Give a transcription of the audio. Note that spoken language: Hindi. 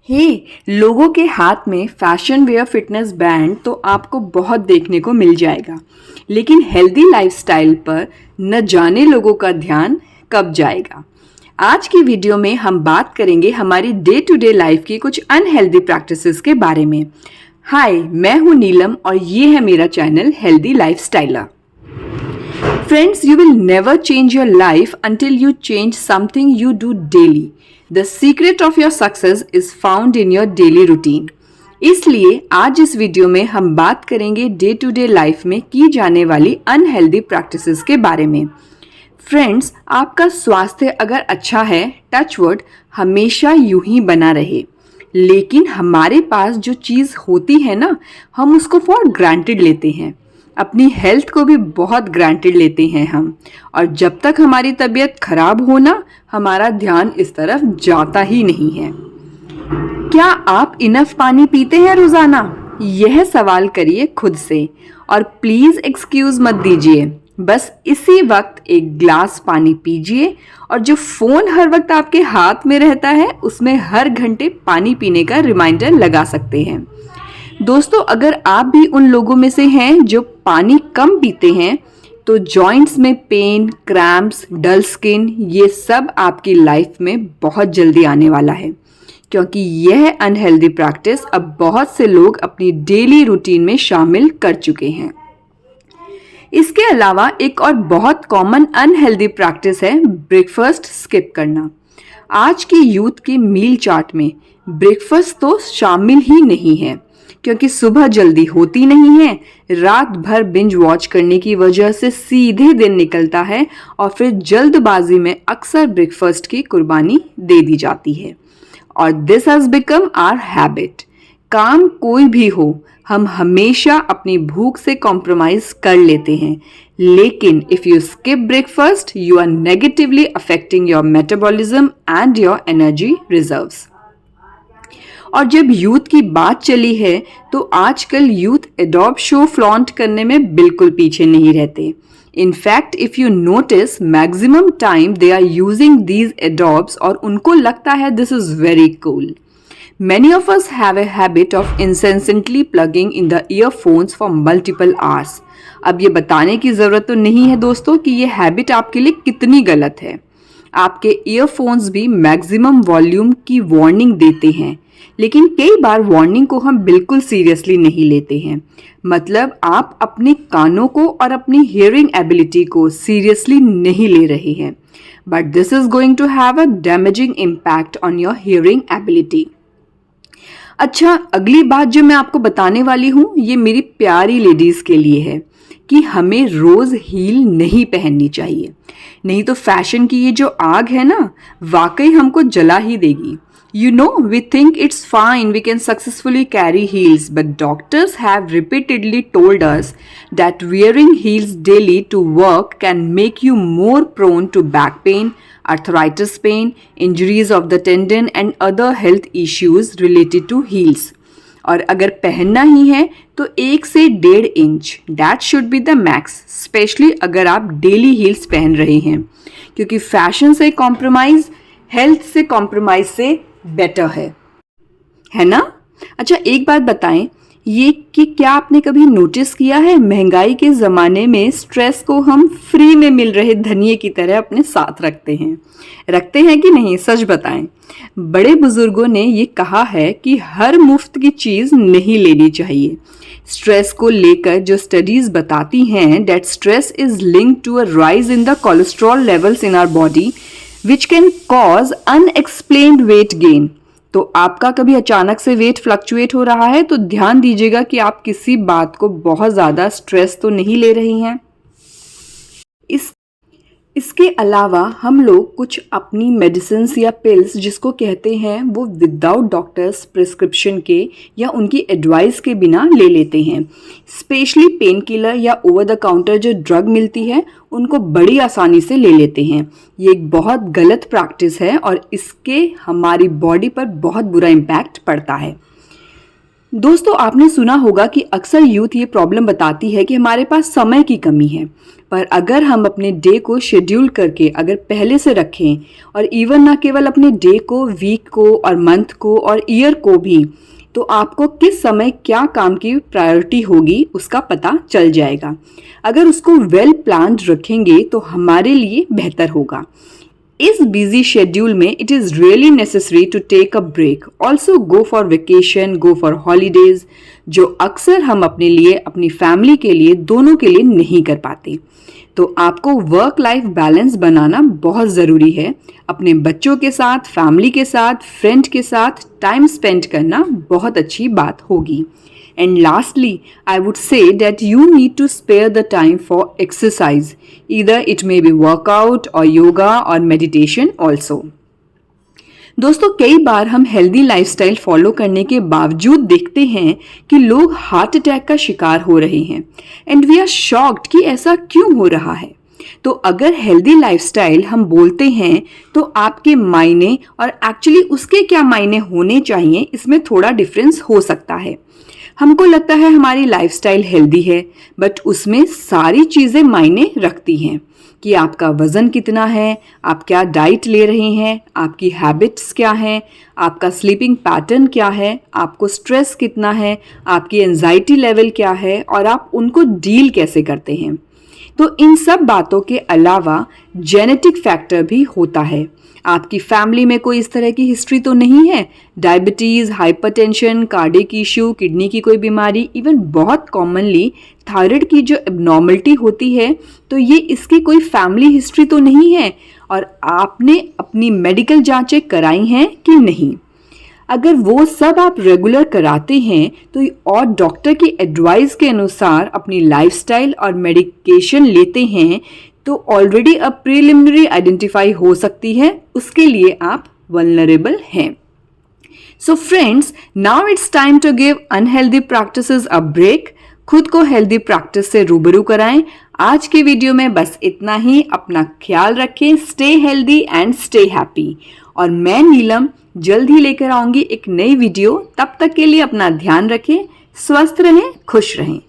हे लोगों के हाथ में फैशन वेयर फिटनेस बैंड तो आपको बहुत देखने को मिल जाएगा, लेकिन हेल्दी लाइफस्टाइल पर न जाने लोगों का ध्यान कब जाएगा। आज की वीडियो में हम बात करेंगे हमारी डे टू डे लाइफ की कुछ अनहेल्दी प्रैक्टिसेस के बारे में। हाय, मैं हूँ नीलम और ये है मेरा channel healthy lifestyler. Friends, you will never change your life until you change something you do daily. The secret of your success is found in your daily routine. इसलिए आज इस वीडियो में हम बात करेंगे डे टू डे लाइफ में की जाने वाली अनहेल्दी प्रैक्टिसेस के बारे में। फ्रेंड्स, आपका स्वास्थ्य अगर अच्छा है, टच वुड, हमेशा यूं ही बना रहे। लेकिन हमारे पास जो चीज़ होती है ना, हम उसको फॉर ग्रांटेड लेते हैं। अपनी हेल्थ को भी बहुत ग्रांटेड लेते हैं हम, और जब तक हमारी तबीयत खराब हो ना, हमारा ध्यान इस तरफ जाता ही नहीं है। क्या आप इनफ पानी पीते हैं रोजाना? यह सवाल करिए खुद से, और प्लीज एक्सक्यूज मत दीजिए। बस इसी वक्त एक ग्लास पानी पीजिए, और जो फोन हर वक्त आपके हाथ में रहता है उसमें हर घंटे पानी पीने का रिमाइंडर लगा सकते हैं। दोस्तों, अगर आप भी उन लोगों में से हैं जो पानी कम पीते हैं, तो जॉइंट्स में पेन, क्रैम्प्स, डल स्किन, ये सब आपकी लाइफ में बहुत जल्दी आने वाला है, क्योंकि यह अनहेल्दी प्रैक्टिस अब बहुत से लोग अपनी डेली रूटीन में शामिल कर चुके हैं। इसके अलावा एक और बहुत कॉमन अनहेल्दी प्रैक्टिस है ब्रेकफास्ट स्किप करना। आज की यूथ के मील चार्ट में ब्रेकफास्ट तो शामिल ही नहीं है, क्योंकि सुबह जल्दी होती नहीं है, रात भर बिंज वॉच करने की वजह से सीधे दिन निकलता है, और फिर जल्दबाजी में अक्सर ब्रेकफास्ट की कुर्बानी दे दी जाती है, और this has become our habit. काम कोई भी हो, हम हमेशा अपनी भूख से कॉम्प्रोमाइज कर लेते हैं, लेकिन if you skip breakfast, you are negatively affecting your metabolism and your energy reserves. और जब यूथ की बात चली है, तो आजकल यूथ एडोब शो फ्लॉन्ट करने में बिल्कुल पीछे नहीं रहते। In fact, if you notice, maximum time they are using these adobes, और उनको लगता है this is very cool. Many of us have a habit of incessantly plugging in the earphones for multiple hours. अब ये बताने की ज़रूरत तो नहीं है दोस्तों कि ये हैबिट आपके लिए कितनी गलत है। आपके ईयरफोन्स भी मैक्सिमम वॉल्यूम की वार्निंग देते हैं, लेकिन कई बार वार्निंग को हम बिल्कुल सीरियसली नहीं लेते हैं। मतलब आप अपने कानों को और अपनी हियरिंग एबिलिटी को सीरियसली नहीं ले रहे हैं, but this is going to have a damaging impact on your hearing ability. अच्छा, अगली बात जो मैं आपको बताने वाली हूँ, ये मेरी प्यारी लेडीज़ के लिए है कि हमें रोज़ हील नहीं पहननी चाहिए, नहीं तो फैशन की ये जो आग है ना, वाकई हमको जला ही देगी। You know, we think it's fine, we can successfully carry heels, but doctors have repeatedly told us that wearing heels daily to work can make you more prone to back pain, arthritis pain, injuries of the tendon and other health issues related to heels. और अगर पहनना ही है तो 1 से 1.5 inch, that should be the max, specially अगर आप डेली हील्स पहन रहे हैं, क्योंकि फैशन से कॉम्प्रोमाइज हेल्थ से कॉम्प्रोमाइज से बेटर है ना। अच्छा, एक बात बताएं, ये कि क्या आपने कभी नोटिस किया है, महंगाई के ज़माने में स्ट्रेस को हम फ्री में मिल रहे धनिये की तरह अपने साथ रखते हैं कि नहीं? सच बताएं। बड़े बुजुर्गों ने ये कहा है कि हर मुफ्त की चीज़ नहीं लेनी चाहिए। स्ट्रेस को लेकर जो स्टडीज़ बताती हैं that stress is linked to a rise in the cholesterol levels in our body which can cause unexplained weight gain। तो आपका कभी अचानक से वेट फ्लक्चुएट हो रहा है, तो ध्यान दीजिएगा कि आप किसी बात को बहुत ज़्यादा स्ट्रेस तो नहीं ले रही हैं। इसके अलावा हम लोग कुछ अपनी मेडिसिन्स या पिल्स जिसको कहते हैं, वो विदाउट डॉक्टर्स प्रिस्क्रिप्शन के या उनकी एडवाइस के बिना ले लेते हैं। स्पेशली पेन किलर या ओवर द काउंटर जो ड्रग मिलती है, उनको बड़ी आसानी से ले लेते हैं। ये एक बहुत गलत प्रैक्टिस है, और इसके हमारी बॉडी पर बहुत बुरा इम्पैक्ट पड़ता है। दोस्तों, आपने सुना होगा कि अक्सर यूथ ये प्रॉब्लम बताती है कि हमारे पास समय की कमी है। पर अगर हम अपने डे को शेड्यूल करके अगर पहले से रखें और इवन ना केवल अपने डे को, वीक को और मंथ को और ईयर को भी, तो आपको किस समय क्या काम की प्रायोरिटी होगी उसका पता चल जाएगा। अगर उसको वेल प्लान्ड रखेंगे तो हमारे लिए बेहतर होगा। इस बिजी शेड्यूल में it is really necessary to take a break, also go for vacation, go for holidays, जो अक्सर हम अपने लिए, अपनी फैमिली के लिए, दोनों के लिए नहीं कर पाते। तो आपको वर्क लाइफ बैलेंस बनाना बहुत ज़रूरी है। अपने बच्चों के साथ, फैमिली के साथ, फ्रेंड के साथ टाइम स्पेंड करना बहुत अच्छी बात होगी। And lastly, I would say that you need to spare the time for exercise. Either it may be workout or yoga or meditation also. दोस्तों, कई बार हम हेल्दी लाइफस्टाइल फॉलो करने के बावजूद देखते हैं कि लोग हार्ट अटैक का शिकार हो रहे हैं एंड वी आर शॉक्ड कि ऐसा क्यों हो रहा है। तो अगर हेल्दी लाइफस्टाइल हम बोलते हैं तो आपके मायने और एक्चुअली उसके क्या मायने होने चाहिए, इसमें थोड़ा डिफरेंस हो सकता है। हमको लगता है हमारी लाइफस्टाइल हेल्दी है, बट उसमें सारी चीज़ें मायने रखती हैं कि आपका वज़न कितना है, आप क्या डाइट ले रहे हैं, आपकी हैबिट्स क्या हैं, आपका स्लीपिंग पैटर्न क्या है, आपको स्ट्रेस कितना है, आपकी एंजाइटी लेवल क्या है और आप उनको डील कैसे करते हैं। तो इन सब बातों के अलावा जेनेटिक फैक्टर भी होता है। आपकी फैमिली में कोई इस तरह की हिस्ट्री तो नहीं है, diabetes, hypertension, cardiac issue, kidney की कोई बीमारी, इवन बहुत कॉमनली थायराइड की जो एबनॉर्मलिटी होती है, तो ये इसकी कोई फैमिली हिस्ट्री तो नहीं है और आपने अपनी मेडिकल जांचें कराई हैं कि नहीं। अगर वो सब आप रेगुलर कराते हैं तो और डॉक्टर की एडवाइस के अनुसार अपनी लाइफस्टाइल और मेडिकेशन लेते हैं तो ऑलरेडी अब प्रीलिमिनरी आइडेंटिफाई हो सकती है, उसके लिए आप वल्नरेबल हैं। So friends, now it's time to give unhealthy practices a break. खुद को हेल्दी प्रैक्टिस से रूबरू कराएं। आज के वीडियो में बस इतना ही। अपना ख्याल रखें, stay healthy and stay happy. और मैं नीलम जल्द ही लेकर आऊंगी एक नई वीडियो। तब तक के लिए अपना ध्यान रखें, स्वस्थ रहें, खुश रहें।